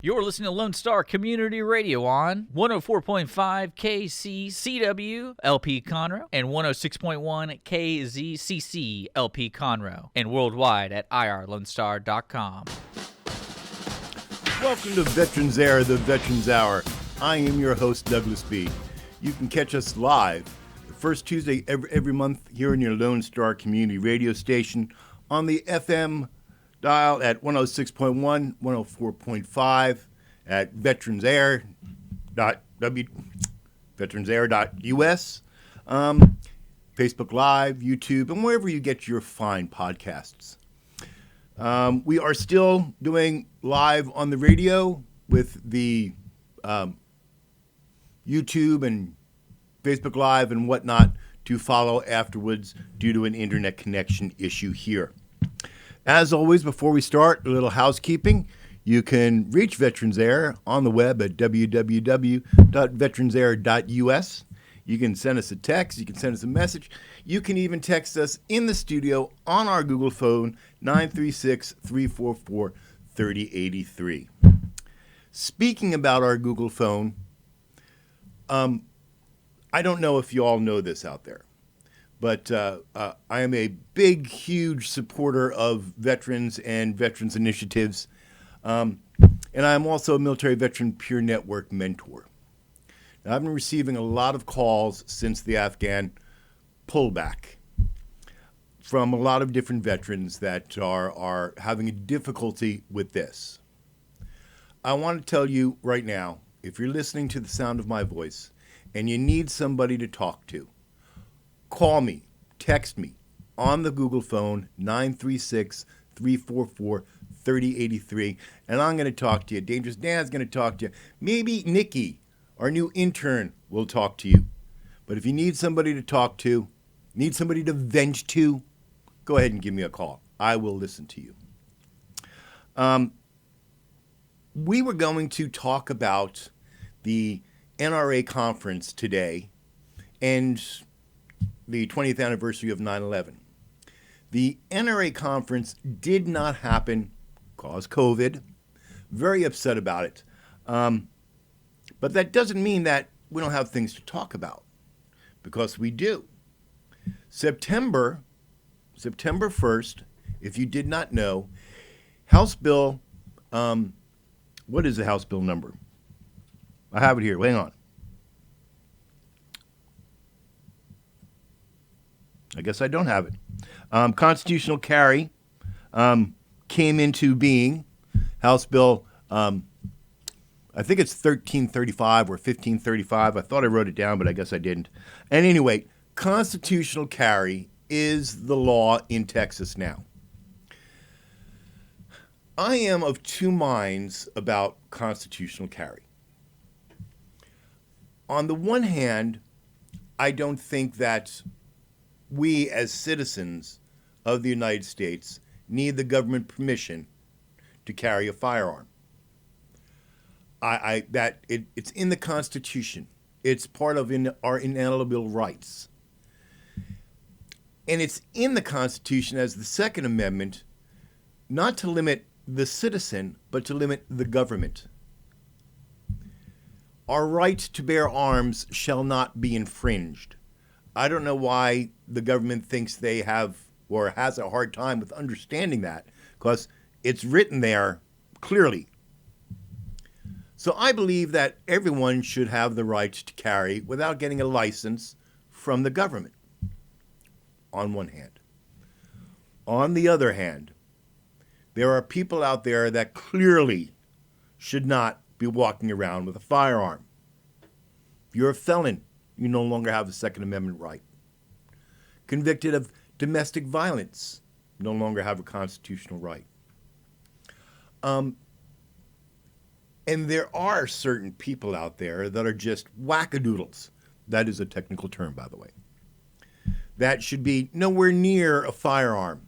You're listening to Lone Star Community Radio on 104.5 KCCW LP Conroe and 106.1 KZCC LP Conroe and worldwide at irlonestar.com. Welcome to Veterans Air, the Veterans Hour. I am your host, Douglas B. You can catch us live the first Tuesday every month here in your Lone Star Community Radio station on the FM dial at 106.1, 104.5 at veteransair.us, Facebook Live, YouTube, and wherever you get your fine podcasts. We are still doing live on the radio with the YouTube and Facebook Live and whatnot to follow afterwards due to an internet connection issue here. As always, before we start, a little housekeeping. You can reach Veterans Air on the web at www.veteransair.us. You can send us a text. You can send us a message. You can even text us in the studio on our Google phone, 936-344-3083. Speaking about our Google phone, I don't know if you all know this out there, but I am a big, huge supporter of veterans and veterans initiatives, and I am also a Military Veteran Peer Network mentor. Now, I've been receiving a lot of calls since the Afghan pullback from a lot of different veterans that are having a difficulty with this. I want to tell you right now, if you're listening to the sound of my voice and you need somebody to talk to, call me, text me on the Google phone, 936-344-3083, and I'm going to talk to you. Dangerous Dan's going to talk to you. Maybe Nikki, our new intern, will talk to you. But if you need somebody to talk to, need somebody to vent to, go ahead and give me a call. I will listen to you. We were going to talk about the NRA conference today and the 20th anniversary of 9/11. The NRA conference did not happen, caused COVID. Very upset about it. But that doesn't mean that we don't have things to talk about, because we do. September 1st, if you did not know, House Bill, what is the House Bill number? I have it here. Hang on. I guess I don't have it. Constitutional carry came into being. House Bill, I think it's 1335 or 1535. I thought I wrote it down, but I guess I didn't. And anyway, constitutional carry is the law in Texas now. I am of two minds about constitutional carry. On the one hand, I don't think that we as citizens of the United States need the government permission to carry a firearm. It's in the Constitution. It's part of our inalienable rights. And it's in the Constitution as the Second Amendment, not to limit the citizen, but to limit the government. Our right to bear arms shall not be infringed. I don't know why the government thinks they have or has a hard time with understanding that, because it's written there clearly. So I believe that everyone should have the right to carry without getting a license from the government, on one hand. On the other hand, there are people out there that clearly should not be walking around with a firearm. If you're a felon, you no longer have a Second Amendment right. Convicted of domestic violence, no longer have a constitutional right. And there are certain people out there that are just wackadoodles. That is a technical term, by the way. That should be nowhere near a firearm.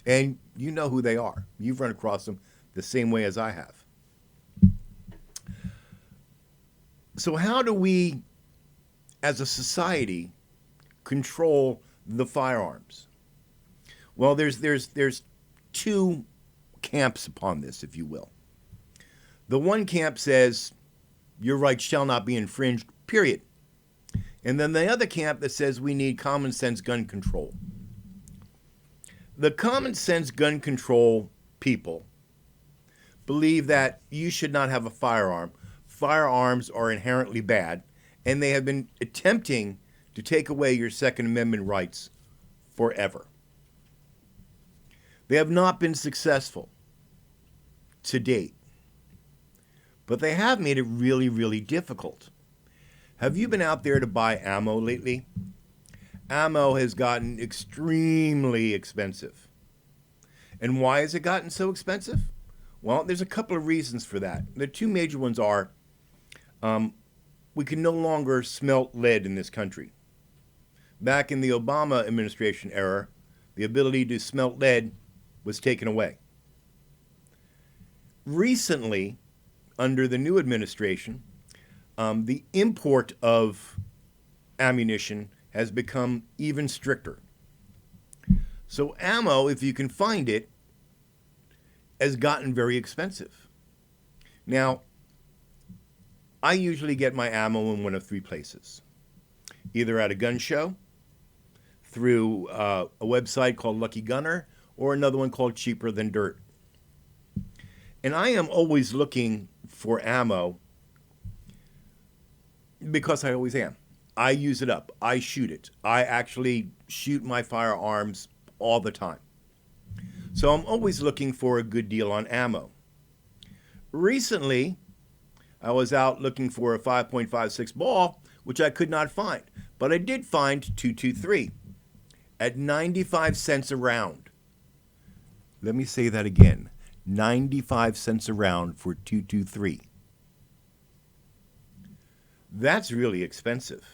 And you know who they are. You've run across them the same way as I have. So how do we, as a society, control the firearms? Well, there's two camps upon this, if you will. The one camp says your rights shall not be infringed, period. And then the other camp that says we need common sense gun control. The common sense gun control people believe that you should not have a firearm. Firearms are inherently bad, and they have been attempting to take away your Second Amendment rights forever. They have not been successful to date, but they have made it really, really difficult. Have you been out there to buy ammo lately? Ammo has gotten extremely expensive. And why has it gotten so expensive? Well, there's a couple of reasons for that. The two major ones are we can no longer smelt lead in this country. Back in the Obama administration era, the ability to smelt lead was taken away. Recently, under the new administration, the import of ammunition has become even stricter. So ammo, if you can find it, has gotten very expensive. Now, I usually get my ammo in one of three places. Either at a gun show, through a website called Lucky Gunner, or another one called Cheaper Than Dirt. And I am always looking for ammo because I always am. I use it up. I shoot it. I actually shoot my firearms all the time. So I'm always looking for a good deal on ammo. Recently, I was out looking for a 5.56 ball, which I could not find. But I did find 223 at 95 cents a round. Let me say that again. 95 cents a round for 223. That's really expensive.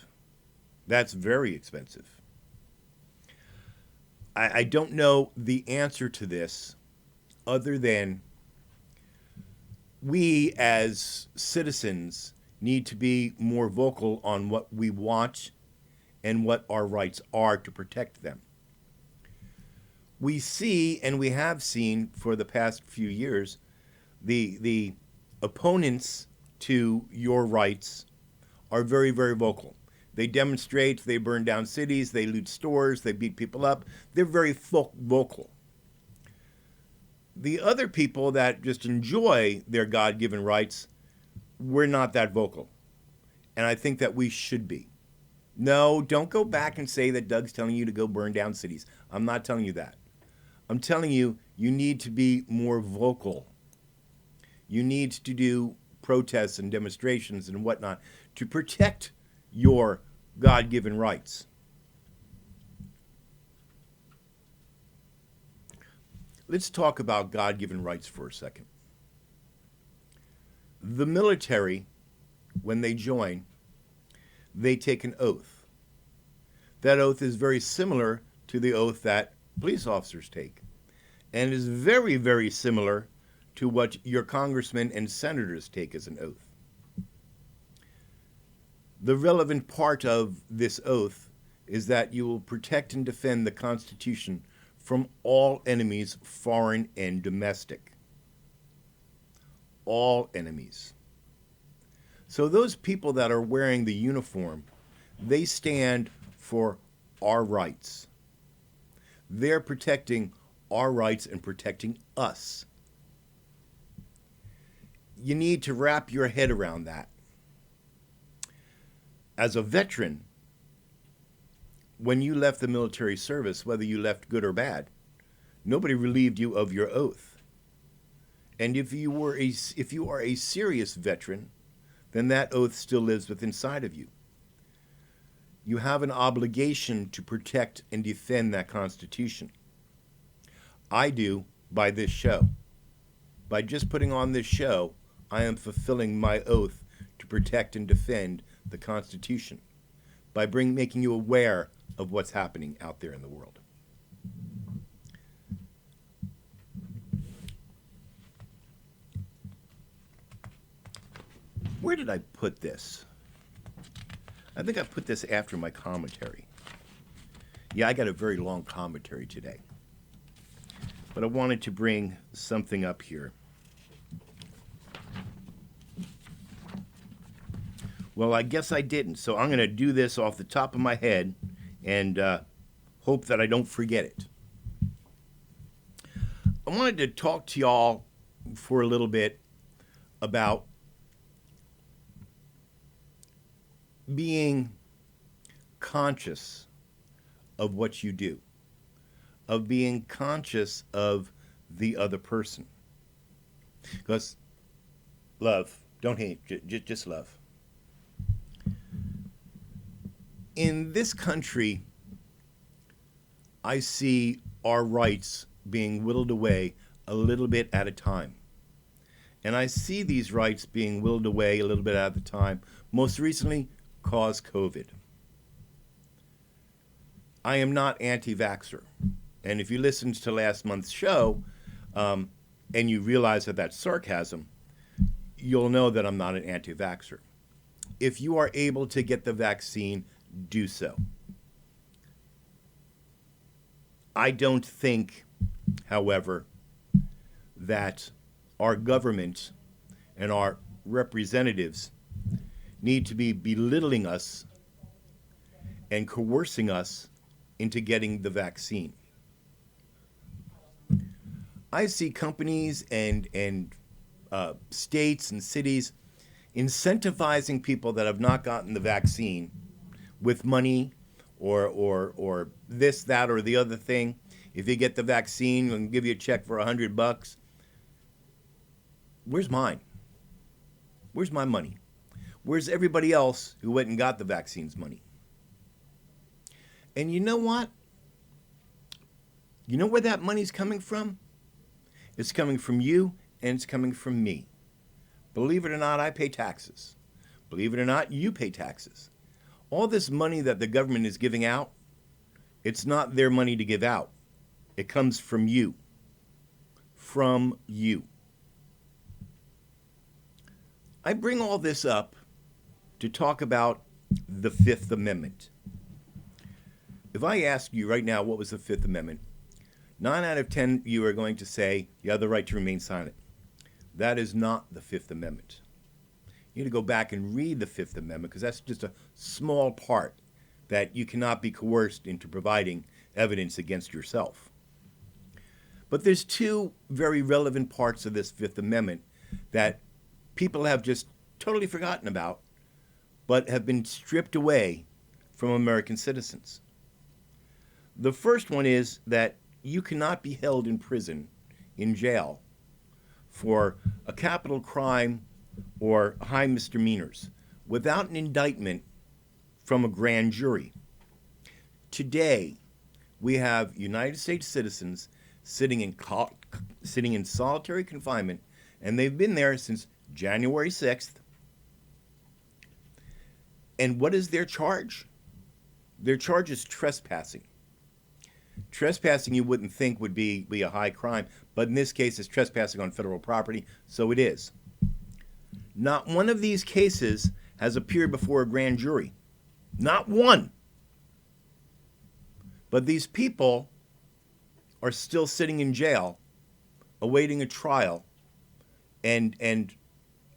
That's very expensive. I don't know the answer to this other than we as citizens need to be more vocal on what we want and what our rights are to protect them. We see, and we have seen for the past few years, the opponents to your rights are very, very vocal. They demonstrate, they burn down cities, they loot stores, they beat people up. They're very vocal. The other people that just enjoy their God-given rights, we're not that vocal. And I think that we should be. No, don't go back and say that Doug's telling you to go burn down cities. I'm not telling you that. I'm telling you, you need to be more vocal. You need to do protests and demonstrations and whatnot to protect your God-given rights. Let's talk about God-given rights for a second. The military, when they join, they take an oath. That oath is very similar to the oath that police officers take, and is very, very similar to what your congressmen and senators take as an oath. The relevant part of this oath is that you will protect and defend the Constitution from all enemies, foreign and domestic. All enemies. So those people that are wearing the uniform, they stand for our rights. They're protecting our rights and protecting us. You need to wrap your head around that. As a veteran, when you left the military service, whether you left good or bad, nobody relieved you of your oath. And if you are a serious veteran, then that oath still lives within inside of you. You have an obligation to protect and defend that Constitution. I do by this show. By just putting on this show, I am fulfilling my oath to protect and defend the Constitution by making you aware of what's happening out there in the world. Where did I put this? I think I put this after my commentary. Yeah, I got a very long commentary today. But I wanted to bring something up here. Well, I guess I didn't. So I'm going to do this off the top of my head and hope that I don't forget it. I wanted to talk to y'all for a little bit about being conscious of what you do, of being conscious of the other person. Because love, don't hate, just love. In this country, I see our rights being whittled away a little bit at a time. And I see these rights being whittled away a little bit at a time, most recently, cause COVID. I am not anti-vaxxer. And if you listened to last month's show, and you realize that that's sarcasm, you'll know that I'm not an anti-vaxxer. If you are able to get the vaccine, do so. I don't think, however, that our government and our representatives need to be belittling us and coercing us into getting the vaccine. I see companies and states and cities incentivizing people that have not gotten the vaccine with money or this, that, or the other thing. If you get the vaccine, we'll give you a check for $100. Where's mine? Where's my money? Where's everybody else who went and got the vaccine's money? And you know what? You know where that money's coming from? It's coming from you and it's coming from me. Believe it or not, I pay taxes. Believe it or not, you pay taxes. All this money that the government is giving out, it's not their money to give out. It comes from you. From you. I bring all this up to talk about the Fifth Amendment. If I ask you right now what was the Fifth Amendment, 9 out of 10 you are going to say you have the right to remain silent. That is not the Fifth Amendment. You need to go back and read the Fifth Amendment because that's just a small part that you cannot be coerced into providing evidence against yourself. But there's two very relevant parts of this Fifth Amendment that people have just totally forgotten about, but have been stripped away from American citizens. The first one is that you cannot be held in prison, in jail, for a capital crime or high misdemeanors without an indictment from a grand jury. Today, we have United States citizens sitting in solitary confinement, and they've been there since January 6th. And what is their charge? Their charge is trespassing. Trespassing you wouldn't think would be a high crime, but in this case it's trespassing on federal property, so it is. Not one of these cases has appeared before a grand jury. Not one. But these people are still sitting in jail awaiting a trial, and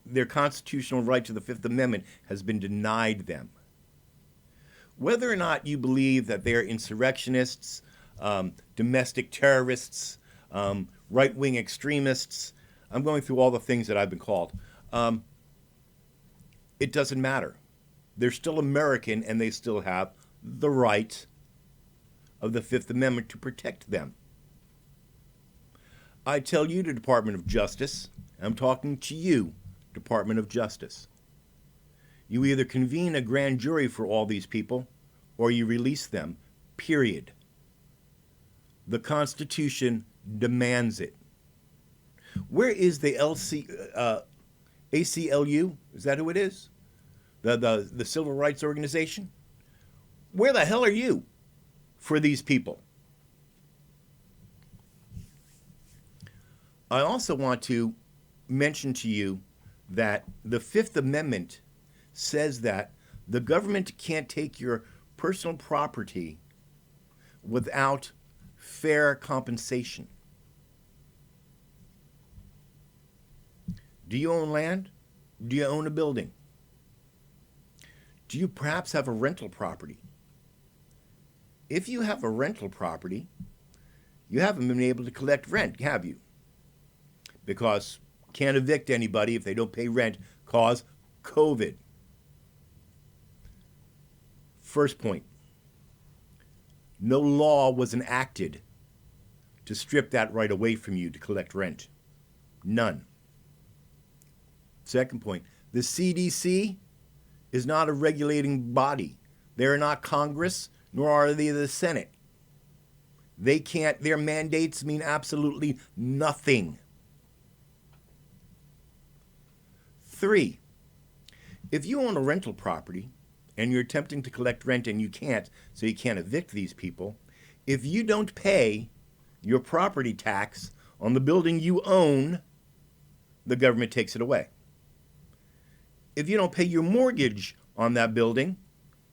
their constitutional right to the Fifth Amendment has been denied them. Whether or not you believe that they're insurrectionists, domestic terrorists, right-wing extremists, I'm going through all the things that I've been called. It doesn't matter. They're still American and they still have the right of the Fifth Amendment to protect them. I tell you, the Department of Justice, I'm talking to you, Department of Justice. You either convene a grand jury for all these people or you release them, period. The Constitution demands it. Where is the ACLU? Is that who it is? The Civil Rights Organization? Where the hell are you for these people? I also want to mention to you that the Fifth Amendment says that the government can't take your personal property without fair compensation. Do you own land? Do you own a building? Do you perhaps have a rental property? If you have a rental property, you haven't been able to collect rent, have you? Because can't evict anybody if they don't pay rent, cause COVID. First point, no law was enacted to strip that right away from you to collect rent. None. Second point, the CDC is not a regulating body. They're not Congress, nor are they the Senate. They can't, their mandates mean absolutely nothing. 3, if you own a rental property and you're attempting to collect rent and you can't, so you can't evict these people, if you don't pay your property tax on the building you own, the government takes it away. If you don't pay your mortgage on that building,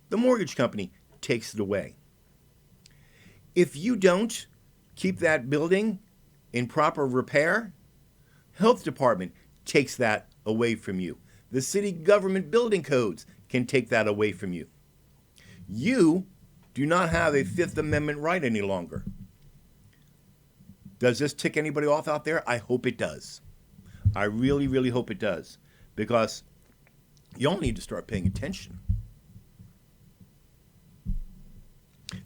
the mortgage company takes it away. If you don't keep that building in proper repair, health department takes that away from you. The city government building codes can take that away from you. You do not have a Fifth Amendment right any longer. Does this tick anybody off out there? I hope it does. I really, really hope it does. Because you all need to start paying attention.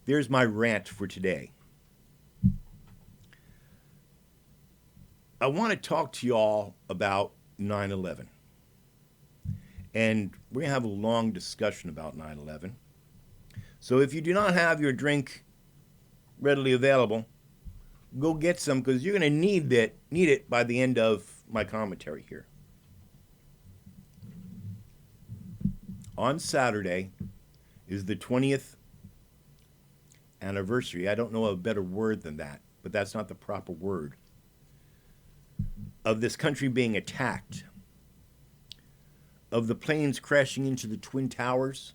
There's my rant for today. I want to talk to you all about 9/11. And we're going to have a long discussion about 9/11. So if you do not have your drink readily available, go get some, because you're going to need it by the end of my commentary here. On Saturday is the 20th anniversary. I don't know a better word than that, but that's not the proper word, of this country being attacked, of the planes crashing into the Twin Towers,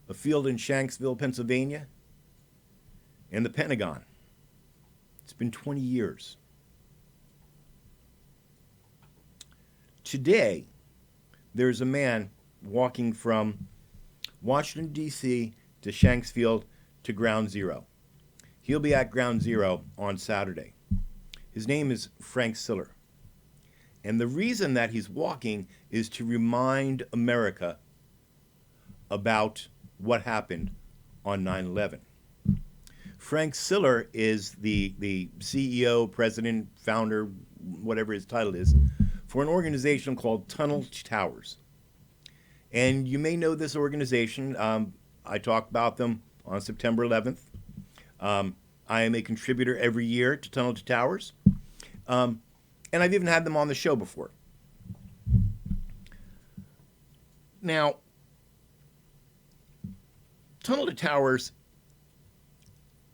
a field in Shanksville, Pennsylvania, and the Pentagon. It's been 20 years. Today, there's a man walking from Washington, D.C. to Shanksville to Ground Zero. He'll be at Ground Zero on Saturday. His name is Frank Siller. And the reason that he's walking is to remind America about what happened on 9/11. Frank Siller is the CEO, president, founder, whatever his title is, for an organization called Tunnel to Towers. And you may know this organization. I talk about them on September 11th. I am a contributor every year to Tunnel to Towers. And I've even had them on the show before. Now, Tunnel to Towers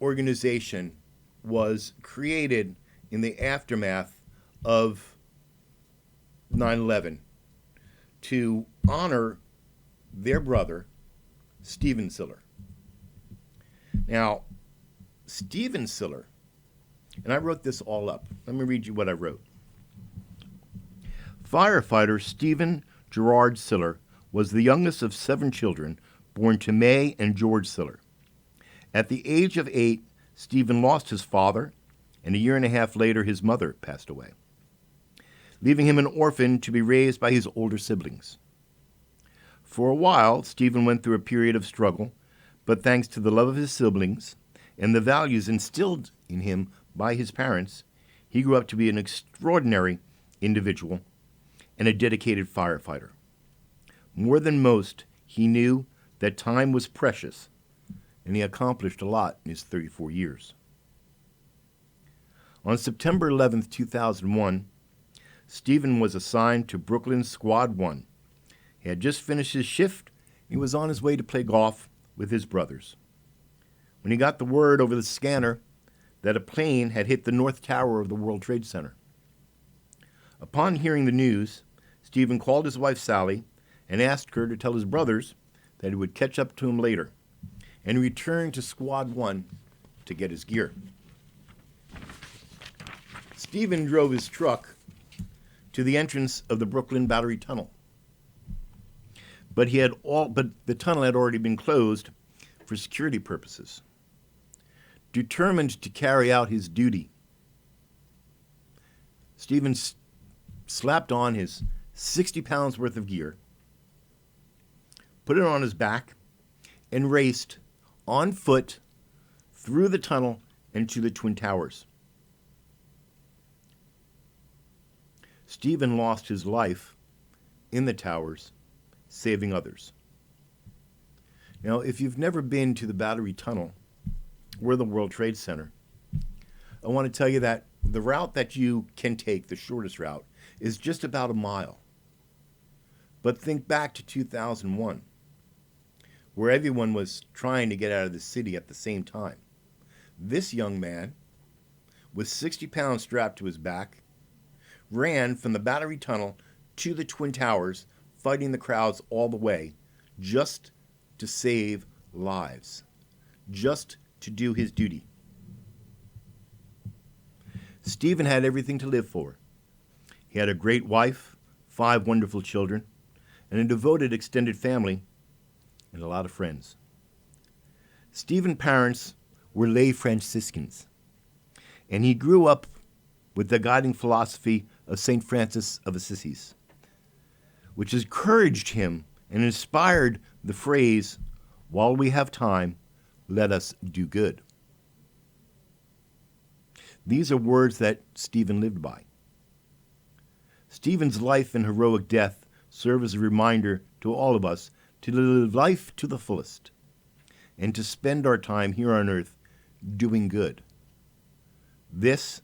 organization was created in the aftermath of 9/11 to honor their brother, Stephen Siller. Now, Stephen Siller, and I wrote this all up. Let me read you what I wrote. Firefighter Stephen Gerard Siller was the youngest of 7 children born to May and George Siller. At the age of 8, Stephen lost his father, and a year and a half later his mother passed away, leaving him an orphan to be raised by his older siblings. For a while, Stephen went through a period of struggle, but thanks to the love of his siblings and the values instilled in him by his parents, he grew up to be an extraordinary individual and a dedicated firefighter. More than most, he knew that time was precious, and he accomplished a lot in his 34 years. On September 11, 2001, Stephen was assigned to Brooklyn Squad 1. He had just finished his shift, and he was on his way to play golf with his brothers, when he got the word over the scanner that a plane had hit the North Tower of the World Trade Center. Upon hearing the news, Stephen called his wife Sally and asked her to tell his brothers that he would catch up to him later, and returned to Squad 1 to get his gear. Stephen drove his truck to the entrance of the Brooklyn Battery Tunnel. but the tunnel had already been closed for security purposes. Determined to carry out his duty, Stephen slapped on his 60 pounds worth of gear, put it on his back, and raced on foot through the tunnel and to the Twin Towers. Stephen lost his life in the towers, saving others. Now, if you've never been to the Battery Tunnel or the World Trade Center, I want to tell you that the route that you can take, the shortest route, is just about a mile. But think back to 2001, where everyone was trying to get out of the city at the same time. This young man, with 60 pounds strapped to his back, ran from the Battery Tunnel to the Twin Towers, fighting the crowds all the way, just to save lives, just to do his duty. Stephen had everything to live for. He had a great wife, 5 wonderful children, and a devoted extended family, and a lot of friends. Stephen's parents were lay Franciscans, and he grew up with the guiding philosophy of St. Francis of Assisi, which encouraged him and inspired the phrase, "While we have time, let us do good." These are words that Stephen lived by. Stephen's life and heroic death serve as a reminder to all of us to live life to the fullest and to spend our time here on earth doing good. This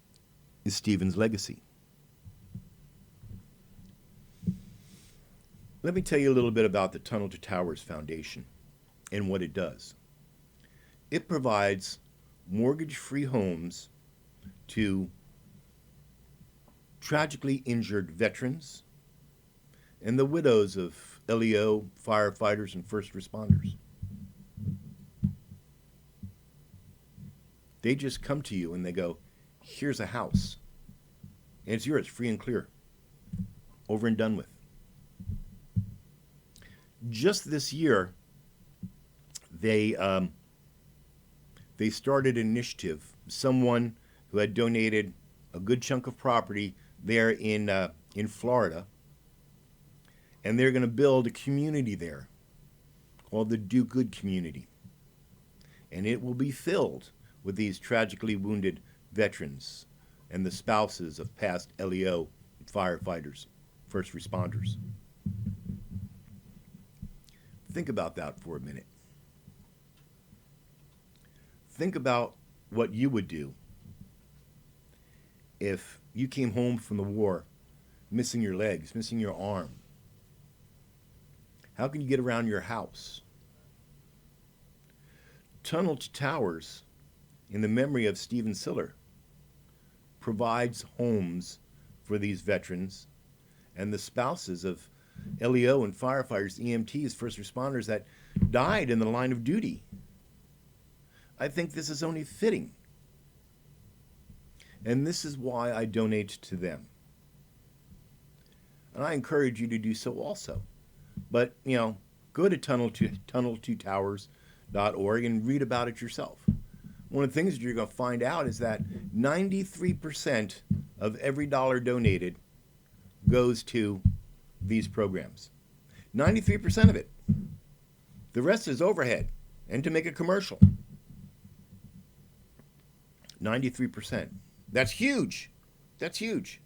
is Stephen's legacy. Let me tell you a little bit about the Tunnel to Towers Foundation and what it does. It provides mortgage-free homes to tragically injured veterans and the widows of LEO, firefighters, and first responders. They just come to you and they go, "Here's a house. And it's yours, free and clear. Over and done with." Just this year, they started an initiative. Someone who had donated a good chunk of property there in Florida, and they're going to build a community there called the Do Good Community, and it will be filled with these tragically wounded veterans and the spouses of past LEO firefighters, first responders. Think about that for a minute. Think about what you would do if you came home from the war missing your legs, missing your arm. How can you get around your house? Tunnel to Towers, in the memory of Stephen Siller, provides homes for these veterans and the spouses of LEO and firefighters, EMTs, first responders that died in the line of duty. I think this is only fitting. And this is why I donate to them. And I encourage you to do so also. But, go to tunnel2towers.org and read about it yourself. One of the things that you're going to find out is that 93% of every dollar donated goes to these programs. 93% of it. The rest is overhead and to make a commercial. 93%. That's huge. That's huge.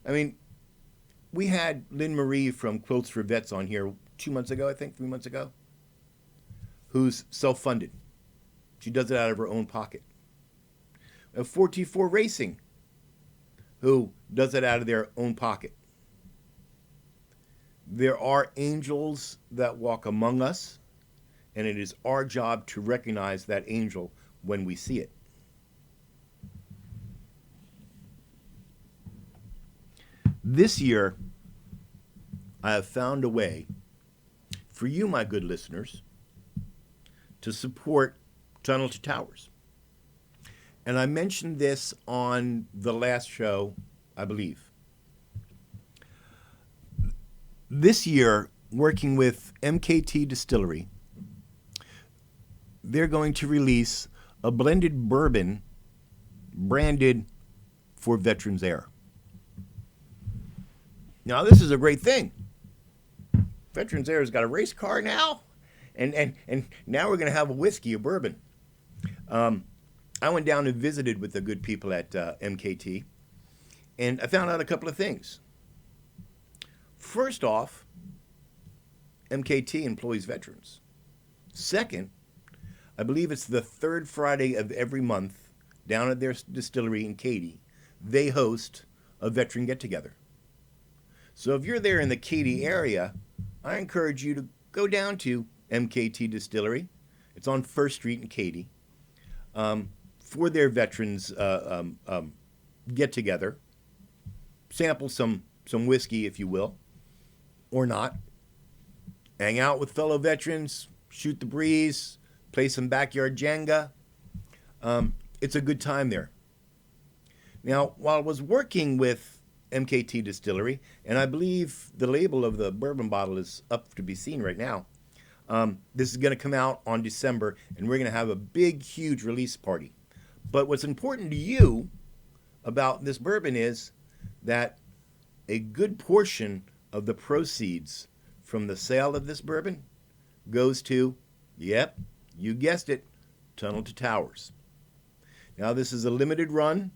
I mean, we had Lynn Marie from Quilts for Vets on here 2 months ago, I think, 3 months ago, who's self-funded. She does it out of her own pocket. 4T4 Racing, who does it out of their own pocket. There are angels that walk among us, and it is our job to recognize that angel when we see it. This year, I have found a way for you, my good listeners, to support Tunnel to Towers. And I mentioned this on the last show, I believe. This year, working with MKT Distillery, they're going to release a blended bourbon branded for Veterans Air. Now, this is a great thing. Veterans Air has got a race car now, and now we're going to have a whiskey, a bourbon. I went down and visited with the good people at MKT, and I found out a couple of things. First off, MKT employs veterans. Second, I believe it's the third Friday of every month down at their distillery in Katy, they host a veteran get-together. So if you're there in the Katy area, I encourage you to go down to MKT Distillery. It's on 1st Street in Katy for their veterans get-together. Sample some whiskey, if you will, or not. Hang out with fellow veterans, shoot the breeze, play some backyard Jenga. It's a good time there. Now, while I was working with MKT Distillery, and I believe the label of the bourbon bottle is up to be seen right now, this is going to come out on December, and we're going to have a big, huge release party. But what's important to you about this bourbon is that a good portion of the proceeds from the sale of this bourbon goes to, yep, you guessed it, Tunnel to Towers. Now, this is a limited run,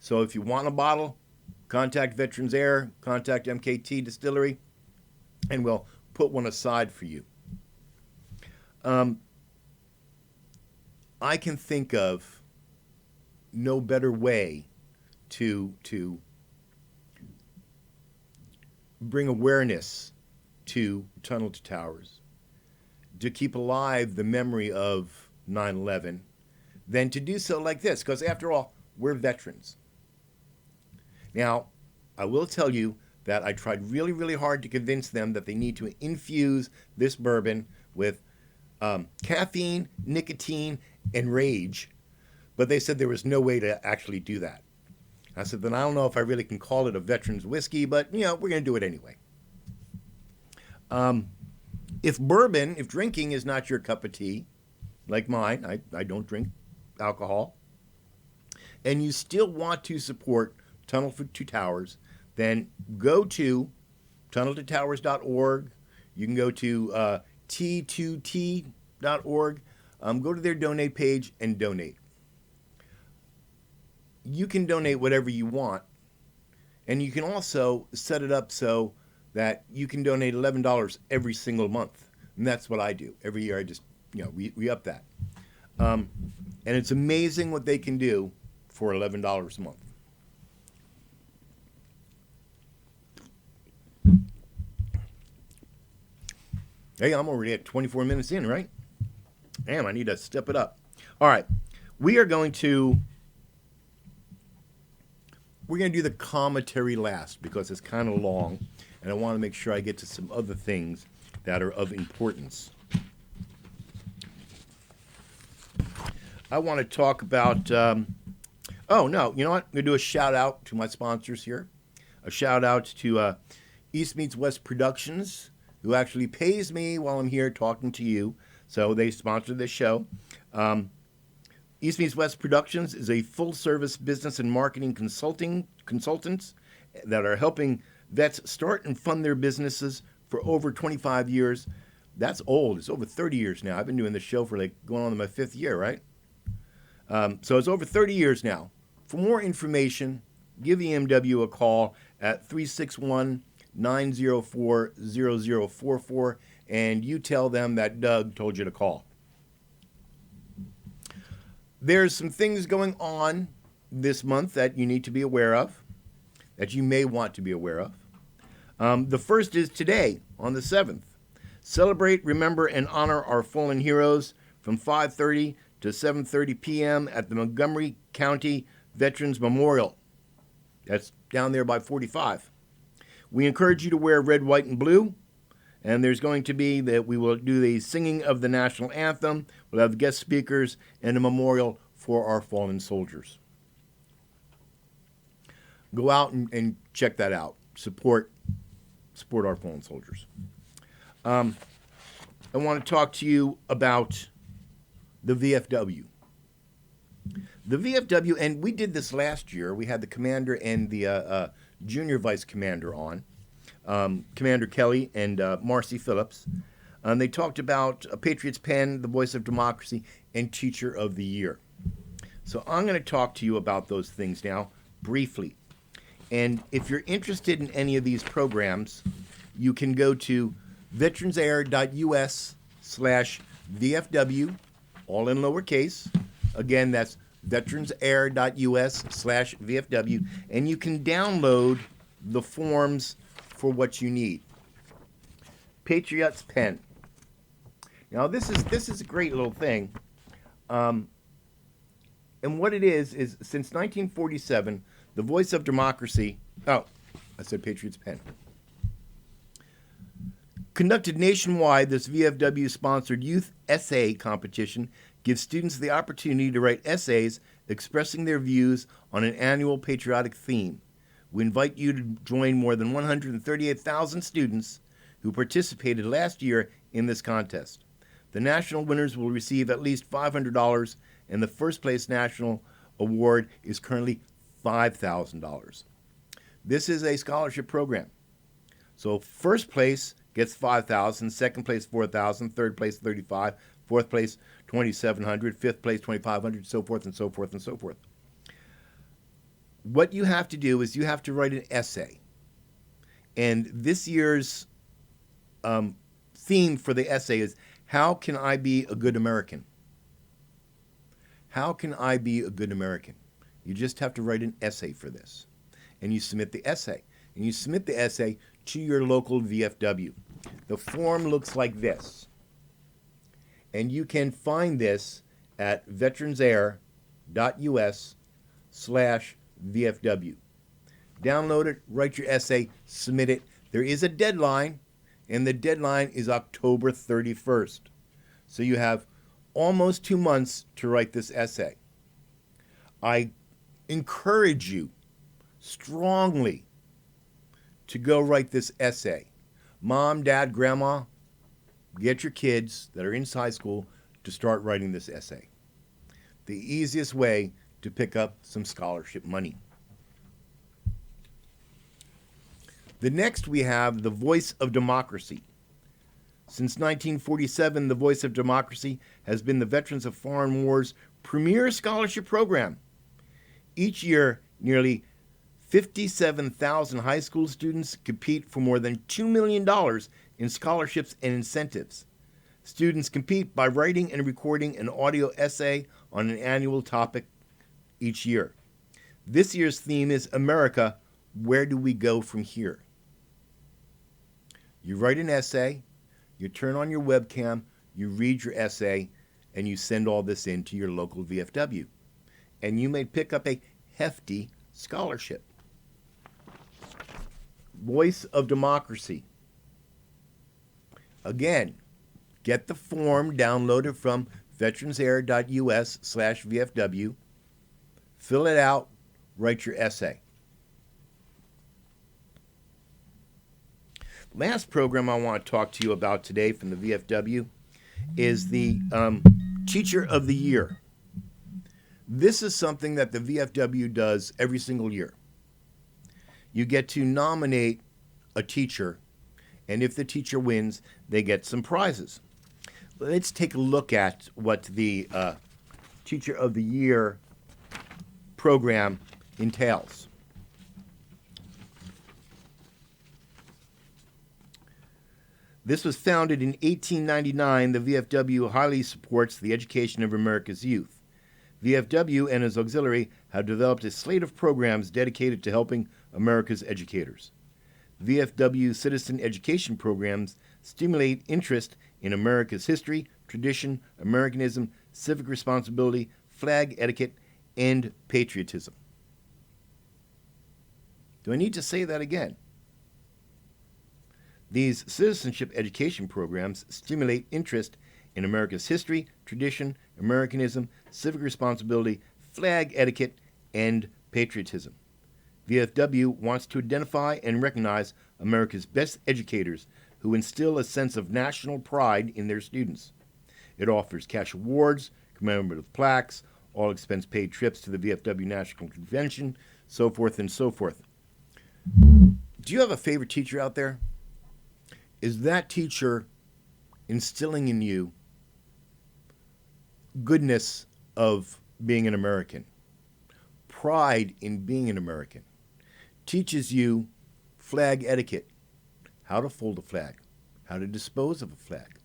so if you want a bottle, contact Veterans Air, contact MKT Distillery, and we'll put one aside for you. I can think of no better way to bring awareness to Tunnel to Towers, to keep alive the memory of 9/11, than to do so like this, because after all, we're veterans. Now, I will tell you that I tried really, really hard to convince them that they need to infuse this bourbon with caffeine, nicotine, and rage, but they said there was no way to actually do that. I said, then I don't know if I really can call it a veteran's whiskey, but, we're going to do it anyway. If drinking is not your cup of tea, like mine, I don't drink alcohol, and you still want to support Tunnel to Towers, then go to tunneltotowers.org. You can go to t2t.org. Go to their donate page and donate. You can donate whatever you want, and you can also set it up so that you can donate $11 every single month, and that's what I do. Every year I just, we up that. And it's amazing what they can do for $11 a month. Hey, I'm already at 24 minutes in, right? Damn, I need to step it up. All right, we're going to do the commentary last because it's kind of long, and I want to make sure I get to some other things that are of importance. I want to talk about, oh, no, you know what? I'm going to do a shout-out to my sponsors here. A shout-out to East Meets West Productions, who actually pays me while I'm here talking to you. So they sponsor this show. East Meets West Productions is a full-service business and marketing consultants that are helping vets start and fund their businesses for over 25 years. That's old. It's over 30 years now. I've been doing this show for going on to my 5th year, right? So it's over 30 years now. For more information, give EMW a call at 361-904-0044, and you tell them that Doug told you to call. There's some things going on this month that you need to be aware of, that you may want to be aware of. The first is today, on the 7th. Celebrate, remember, and honor our fallen heroes from 5:30 to 7:30 p.m. at the Montgomery County Veterans Memorial. That's down there by 45. We encourage you to wear red, white, and blue. And there's going to be we will do the singing of the national anthem. We'll have guest speakers and a memorial for our fallen soldiers. Go out and check that out. Support support our fallen soldiers. I want to talk to you about the VFW. The VFW, and we did this last year. We had the commander and the junior vice commander on, Commander Kelly and Marcy Phillips. They talked about Patriot's Pen, the Voice of Democracy, and Teacher of the Year. So I'm going to talk to you about those things now, briefly. And if you're interested in any of these programs, you can go to veteransair.us/VFW, all in lowercase. Again, that's veteransair.us/VFW, and you can download the forms for what you need. Patriot's Pen. Now, this is a great little thing. And what it is since 1947, the Voice of Democracy, I said Patriot's Pen. Conducted nationwide, this VFW-sponsored youth essay competition gives students the opportunity to write essays expressing their views on an annual patriotic theme. We invite you to join more than 138,000 students who participated last year in this contest. The national winners will receive at least $500, and the first place national award is currently $5,000. This is a scholarship program. So first place gets $5,000, second place $4,000, third place $35,000, fourth place $2,700, fifth place $2,500, so forth and so forth and so forth. What you have to do is you have to write an essay. And this year's theme for the essay is, how can I be a good American? How can I be a good American? You just have to write an essay for this. And you submit the essay. And you submit the essay to your local VFW. The form looks like this. And you can find this at veteransair.us/VFW. Download it, write your essay, submit it. There is a deadline, and the deadline is October 31st. So you have almost 2 months to write this essay. I encourage you strongly to go write this essay. Mom, Dad, Grandma, get your kids that are in high school to start writing this essay. The easiest way to pick up some scholarship money. The next we have the Voice of Democracy. Since 1947, the Voice of Democracy has been the Veterans of Foreign Wars' premier scholarship program. Each year, nearly 57,000 high school students compete for more than $2 million in scholarships and incentives. Students compete by writing and recording an audio essay on an annual topic each year. This year's theme is America, where do we go from here? You write an essay, you turn on your webcam, you read your essay, and you send all this in to your local VFW. And you may pick up a hefty scholarship. Voice of Democracy. Again, get the form downloaded from veteransair.us/VFW. Fill it out, write your essay. Last program I want to talk to you about today from the VFW is the Teacher of the Year. This is something that the VFW does every single year. You get to nominate a teacher, and if the teacher wins, they get some prizes. Let's take a look at what the Teacher of the Year program entails. This was founded in 1899. The VFW highly supports the education of America's youth. VFW and its auxiliary have developed a slate of programs dedicated to helping America's educators. VFW citizen education programs stimulate interest in America's history, tradition, Americanism, civic responsibility, flag etiquette, and patriotism. Do I need to say that again? These citizenship education programs stimulate interest in America's history, tradition, Americanism, civic responsibility, flag etiquette, and patriotism. VFW wants to identify and recognize America's best educators who instill a sense of national pride in their students. It offers cash awards, commemorative plaques, all expense paid trips to the VFW National Convention, so forth and so forth. Do you have a favorite teacher out there? Is that teacher instilling in you goodness of being an American, pride in being an American, teaches you flag etiquette, how to fold a flag, how to dispose of a flag?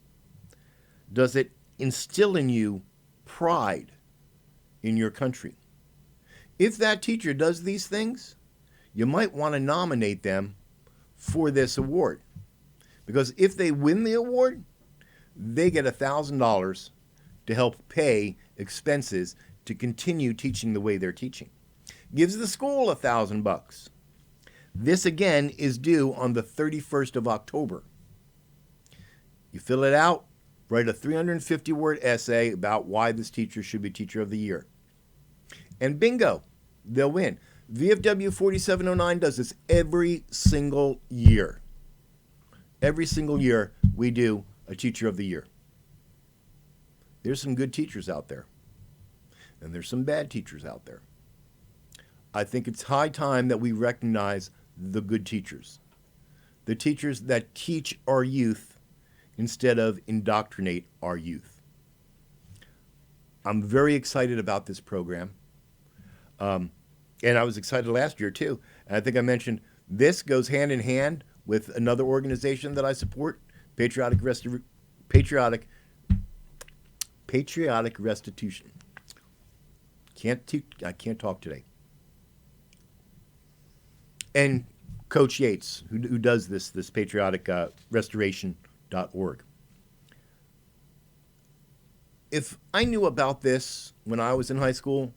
Does it instill in you pride in your country? If that teacher does these things, you might want to nominate them for this award. Because if they win the award, they get $1,000 to help pay expenses to continue teaching the way they're teaching. Gives the school $1,000. This again is due on the 31st of October. You fill it out, write a 350-word essay about why this teacher should be Teacher of the Year. And bingo, they'll win. VFW 4709 does this every single year. Every single year we do a Teacher of the Year. There's some good teachers out there, and there's some bad teachers out there. I think it's high time that we recognize the good teachers, the teachers that teach our youth instead of indoctrinate our youth. I'm very excited about this program, and I was excited last year too. And I think I mentioned this goes hand in hand with another organization that I support, Patriotic Restitution. I can't talk today. And Coach Yates, who does this patriotic restoration.org. If I knew about this when I was in high school,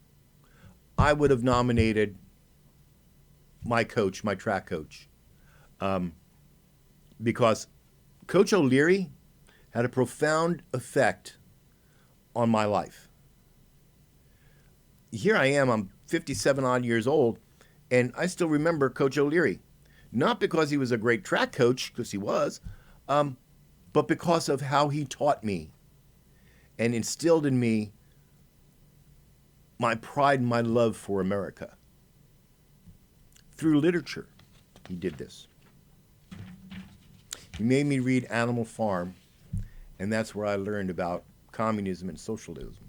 I would have nominated my coach, my track coach, because Coach O'Leary had a profound effect on my life. Here I am, I'm 57 odd years old, and I still remember Coach O'Leary. Not because he was a great track coach, because he was, but because of how he taught me and instilled in me my pride and my love for America. Through literature, he did this. He made me read Animal Farm, and that's where I learned about communism and socialism.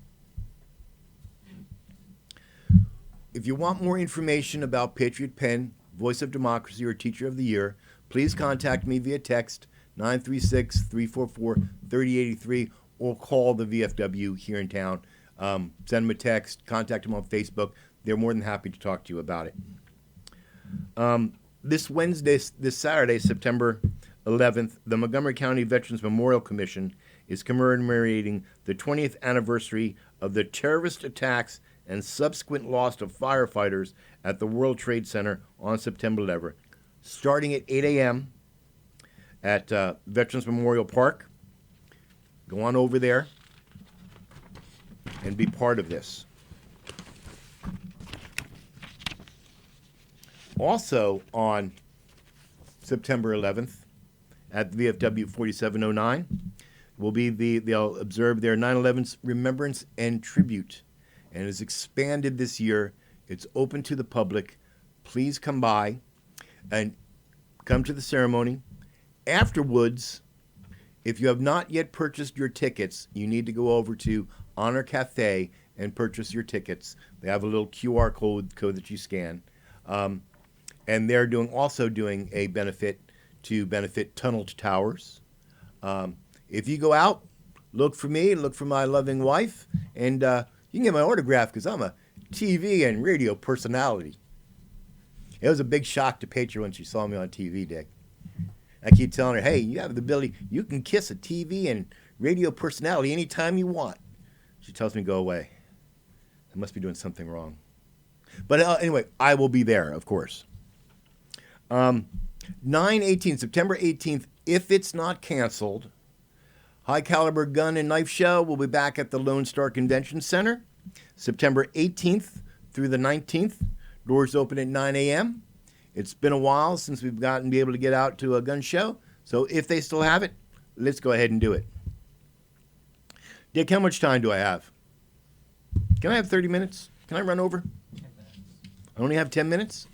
If you want more information about Patriot Pen, Voice of Democracy, or Teacher of the Year, please contact me via text 936-344-3083 or call the VFW here in town. Send them a text, contact them on Facebook. They're more than happy to talk to you about it. This Saturday, September 11th, the Montgomery County Veterans Memorial Commission is commemorating the 20th anniversary of the terrorist attacks and subsequent loss of firefighters at the World Trade Center on September 11th, starting at 8 a.m. at Veterans Memorial Park. Go on over there and be part of this. Also on September 11th at the VFW 4709 will be they'll observe their 9/11 Remembrance and Tribute, and is expanded this year. It's open to the public. Please come by and come to the ceremony. Afterwards, if you have not yet purchased your tickets, you need to go over to Honor Cafe and purchase your tickets. They have a little QR code that you scan. And they're also doing a benefit to benefit Tunnel to Towers. If you go out, look for me, look for my loving wife, and you can get my autograph because I'm a TV and radio personality. It was a big shock to Patriot when she saw me on TV, Dick. I keep telling her, hey, you have the ability, you can kiss a TV and radio personality anytime you want. She tells me, go away. I must be doing something wrong. But anyway, I will be there, of course. 9/18, September 18th, if it's not canceled, High Caliber Gun and Knife Show will be back at the Lone Star Convention Center, September 18th through the 19th. Doors open at 9 a.m. It's been a while since we've gotten to be able to get out to a gun show. So if they still have it, let's go ahead and do it. Dick, how much time do I have? Can I have 30 minutes? Can I run over? 10 minutes. I only have 10 minutes?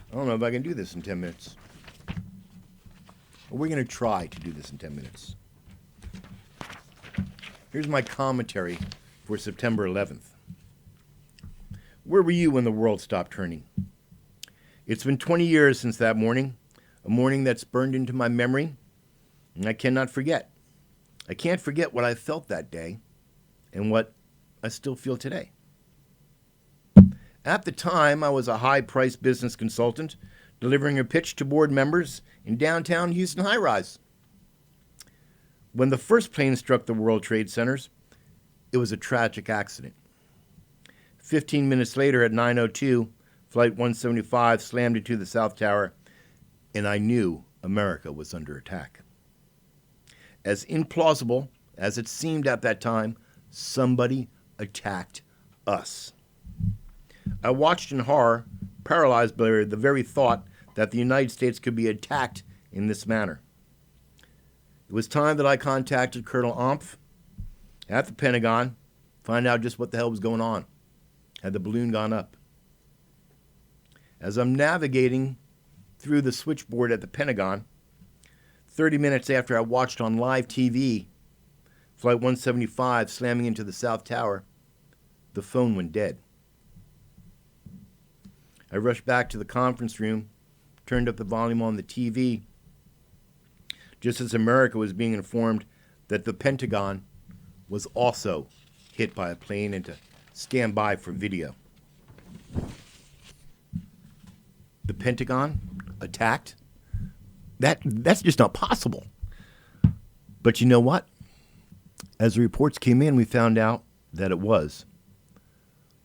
I don't know if I can do this in 10 minutes. But we're going to try to do this in 10 minutes. Here's my commentary for September 11th. Where were you when the world stopped turning? It's been 20 years since that morning, a morning that's burned into my memory, and I cannot forget. I can't forget what I felt that day and what I still feel today. At the time, I was a high-priced business consultant delivering a pitch to board members in downtown Houston high-rise. When the first plane struck the World Trade Centers, it was a tragic accident. 15 minutes later at 9:02, Flight 175 slammed into the South Tower, and I knew America was under attack. As implausible as it seemed at that time, somebody attacked us. I watched in horror, paralyzed by the very thought that the United States could be attacked in this manner. It was time that I contacted Colonel Omph at the Pentagon, find out just what the hell was going on. Had the balloon gone up? As I'm navigating through the switchboard at the Pentagon, 30 minutes after I watched on live TV Flight 175 slamming into the South Tower, the phone went dead. I rushed back to the conference room, turned up the volume on the TV, just as America was being informed that the Pentagon was also hit by a plane and to stand by for video. The Pentagon attacked? That's just not possible. But you know what? As the reports came in, we found out that it was.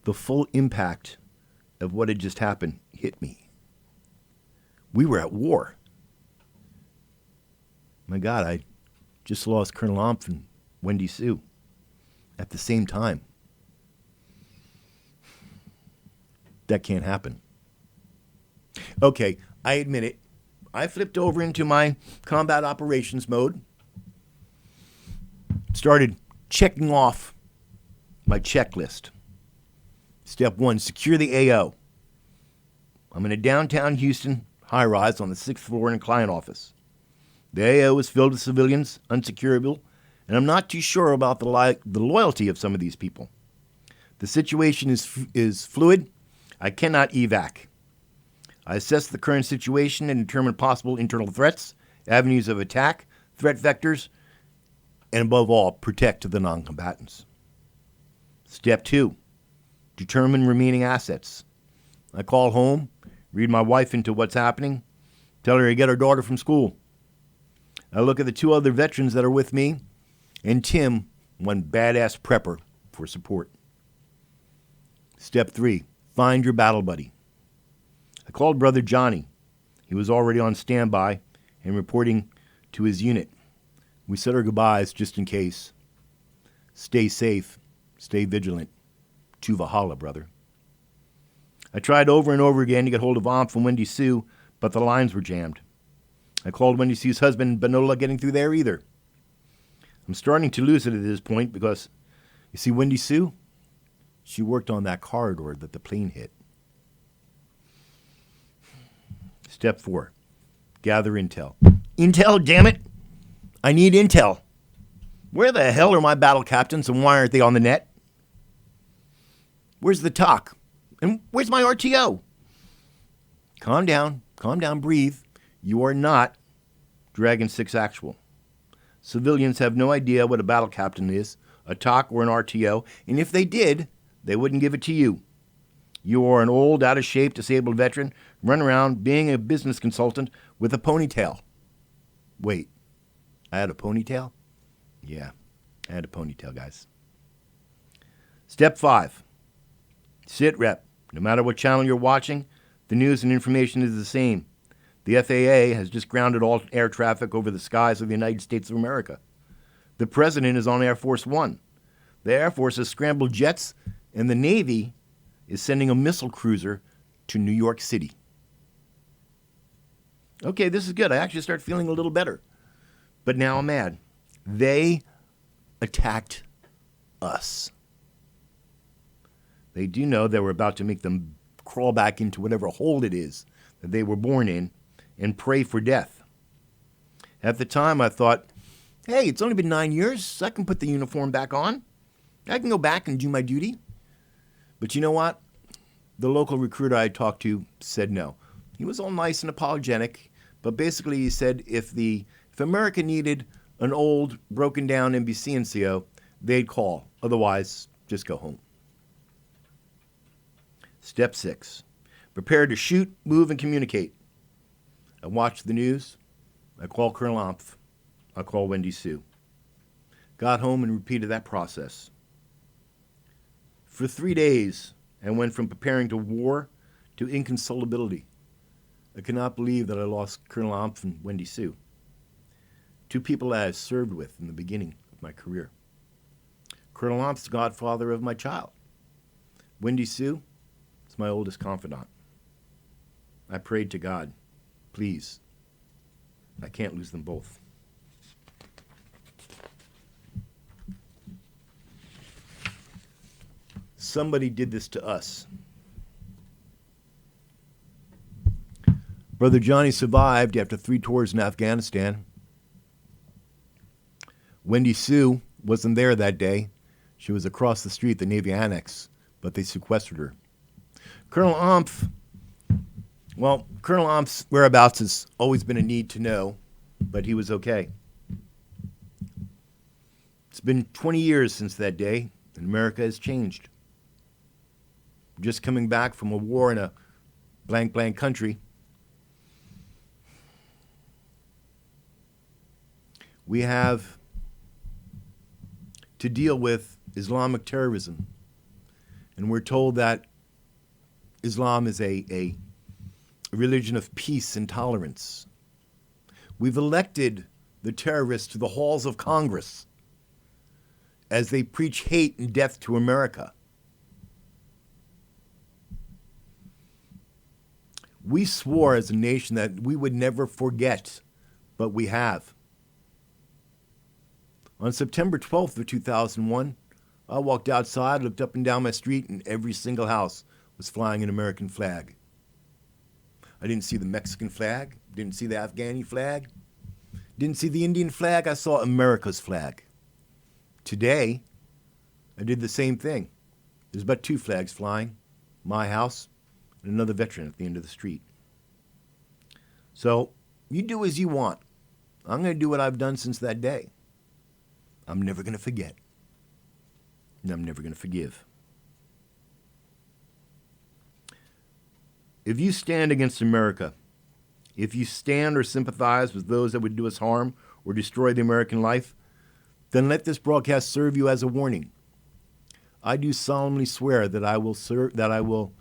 The full impact of what had just happened hit me. We were at war. My God, I just lost Colonel Omph and Wendy Sue at the same time. That can't happen. Okay, I admit it. I flipped over into my combat operations mode, started checking off my checklist. Step 1, secure the AO. I'm in a downtown Houston high-rise on the 6th floor in a client office. The AO is filled with civilians, unsecurable, and I'm not too sure about the loyalty of some of these people. The situation is fluid. I cannot evac. I assess the current situation and determine possible internal threats, avenues of attack, threat vectors, and above all, protect the non-combatants. Step 2, determine remaining assets. I call home, read my wife into what's happening, tell her to get her daughter from school. I look at the 2 other veterans that are with me, and Tim, one badass prepper, for support. Step 3, find your battle buddy. I called Brother Johnny. He was already on standby and reporting to his unit. We said our goodbyes just in case. Stay safe. Stay vigilant. To Valhalla, brother. I tried over and over again to get hold of Omph and Wendy Sue, but the lines were jammed. I called Wendy Sue's husband, but no luck getting through there either. I'm starting to lose it at this point because, you see, Wendy Sue, she worked on that corridor that the plane hit. Step 4, gather intel. Intel, damn it! I need intel. Where the hell are my battle captains and why aren't they on the net? Where's the TOC? And where's my RTO? Calm down, breathe. You are not Dragon 6 Actual. Civilians have no idea what a battle captain is, a TOC or an RTO, and if they did, they wouldn't give it to you. You are an old, out-of-shape, disabled veteran running around being a business consultant with a ponytail. Wait, I had a ponytail? Yeah, I had a ponytail, guys. Step 5, sit rep. No matter what channel you're watching, the news and information is the same. The FAA has just grounded all air traffic over the skies of the United States of America. The President is on Air Force One. The Air Force has scrambled jets, and the Navy is sending a missile cruiser to New York City. Okay, this is good. I actually start feeling a little better. But now I'm mad. They attacked us. They do know that we're about to make them crawl back into whatever hole it is that they were born in and pray for death. At the time, I thought, hey, it's only been 9 years. I can put the uniform back on. I can go back and do my duty. But you know what? The local recruiter I talked to said no. He was all nice and apologetic, but basically he said if America needed an old, broken down NBC NCO, they'd call. Otherwise, just go home. Step 6. Prepare to shoot, move, and communicate. I watch the news. I call Colonel Omph. I call Wendy Sue. Got home and repeated that process. For 3 days, I went from preparing to war to inconsolability. I cannot believe that I lost Colonel Omph and Wendy Sue, 2 people I served with in the beginning of my career. Colonel Omph's the godfather of my child. Wendy Sue is my oldest confidant. I prayed to God, please, I can't lose them both. Somebody did this to us. Brother Johnny survived after 3 tours in Afghanistan. Wendy Sue wasn't there that day. She was across the street at the Navy Annex, but they sequestered her. Colonel Omph, well, Colonel Omph's whereabouts has always been a need to know, but he was okay. It's been 20 years since that day, and America has changed. Just coming back from a war in a blank, blank country, we have to deal with Islamic terrorism. And we're told that Islam is a religion of peace and tolerance. We've elected the terrorists to the halls of Congress as they preach hate and death to America. We swore as a nation that we would never forget, but we have. On September 12th of 2001, I walked outside, looked up and down my street, and every single house was flying an American flag. I didn't see the Mexican flag, didn't see the Afghani flag, didn't see the Indian flag, I saw America's flag. Today, I did the same thing. There's but 2 flags flying, my house and another veteran at the end of the street. So, you do as you want. I'm going to do what I've done since that day. I'm never going to forget. And I'm never going to forgive. If you stand against America, if you stand or sympathize with those that would do us harm or destroy the American life, then let this broadcast serve you as a warning. I do solemnly swear that I will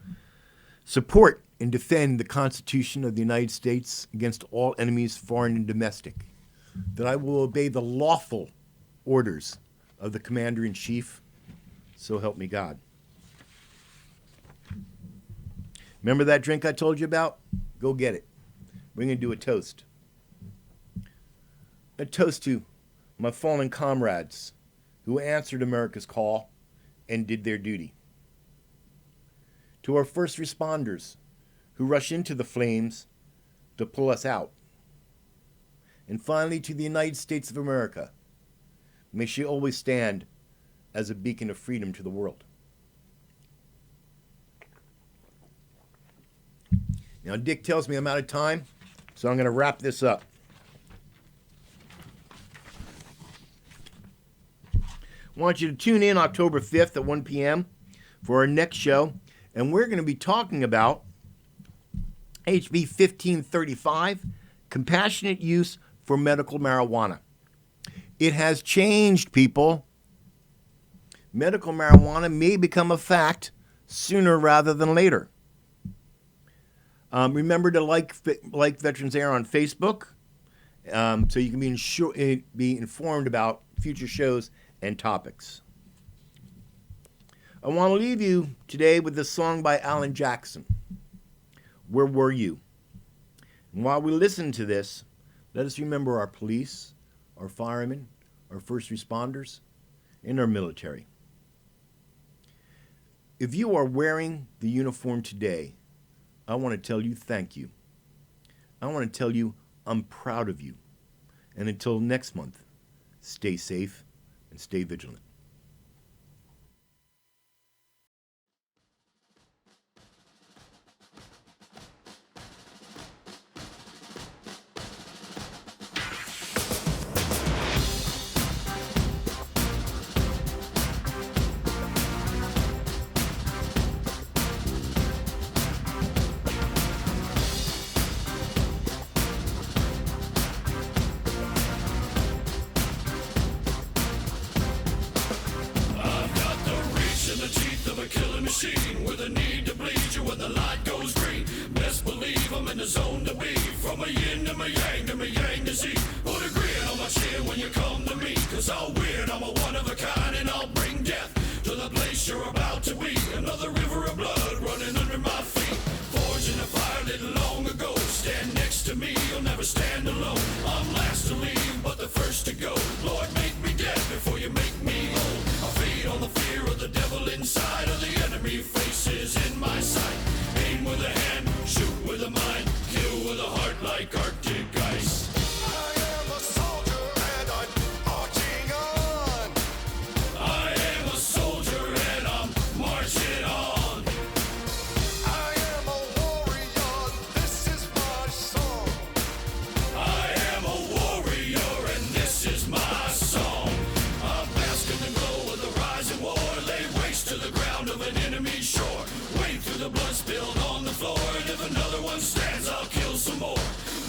support and defend the Constitution of the United States against all enemies, foreign and domestic, that I will obey the lawful orders of the Commander-in-Chief, so help me God. Remember that drink I told you about? Go get it. We're going to do a toast. A toast to my fallen comrades who answered America's call and did their duty. To our first responders who rush into the flames to pull us out. And finally, to the United States of America. May she always stand as a beacon of freedom to the world. Now, Dick tells me I'm out of time, so I'm going to wrap this up. I want you to tune in October 5th at 1 p.m. for our next show, and we're going to be talking about HB 1535, compassionate use for medical marijuana. It has changed, people. Medical marijuana may become a fact sooner rather than later. Remember to like Veterans Air on Facebook, so you can be informed about future shows and topics. I want to leave you today with this song by Alan Jackson, Where Were You? And while we listen to this, let us remember our police, our firemen, our first responders, and our military. If you are wearing the uniform today, I want to tell you thank you. I want to tell you I'm proud of you. And until next month, stay safe and stay vigilant. With a need to bleed you when the light goes green. Best believe I'm in the zone to be. From a yin to my yang to Z. Put a grin on my chin when you come to me. Cause I'll win, I'm a one of a kind. And I'll bring death to the place you're about to be. Another river of blood running under my feet. Forged in a fire lit long ago. Stand next to me, you'll never stand alone. I'm last to leave, but the first to go. Lord, make me dead before you make me whole. I feed on the fear of the devil inside of the enemy faces in my sight. Aim with a hand, shoot with a mind, kill with a heart like Arctic ice. I am a soldier and I'm marching on. I am a soldier and I'm marching on. I am a warrior, this is my song. I am a warrior and this is my song. I bask in the glow of the rising war. Lay waste to the ground of an enemy shore. Wade through the blood spilled on the floor. And if another one stands, I'll kill some more.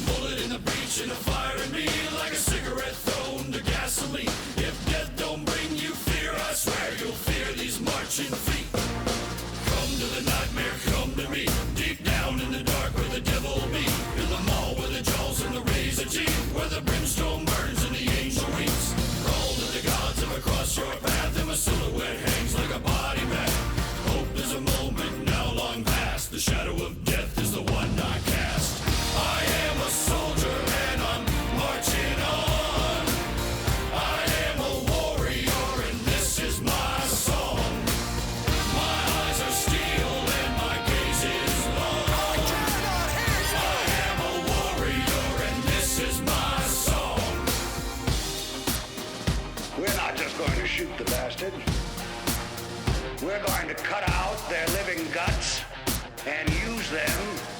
Bullet in the breach and a fire in me. Like a cigarette thrown to gasoline. If death don't bring you fear, I swear you'll fear these marching feet. Come to the nightmare, come to me. Deep down in the dark where the devil be. In the mall where the jaws and the razor teeth. Where the brimstone burns and the angel weeps. Crawl to the gods if I cross your path. And my silhouette hangs like a body bag. Hope is a moment now long past. The shadow of death is the one I cast. I am a soldier and I'm marching on. I am a warrior and this is my song. My eyes are steel and my gaze is long. I am a warrior and this is my song. We're not just going to shoot the bastard. We're going to cut out their living guts and use them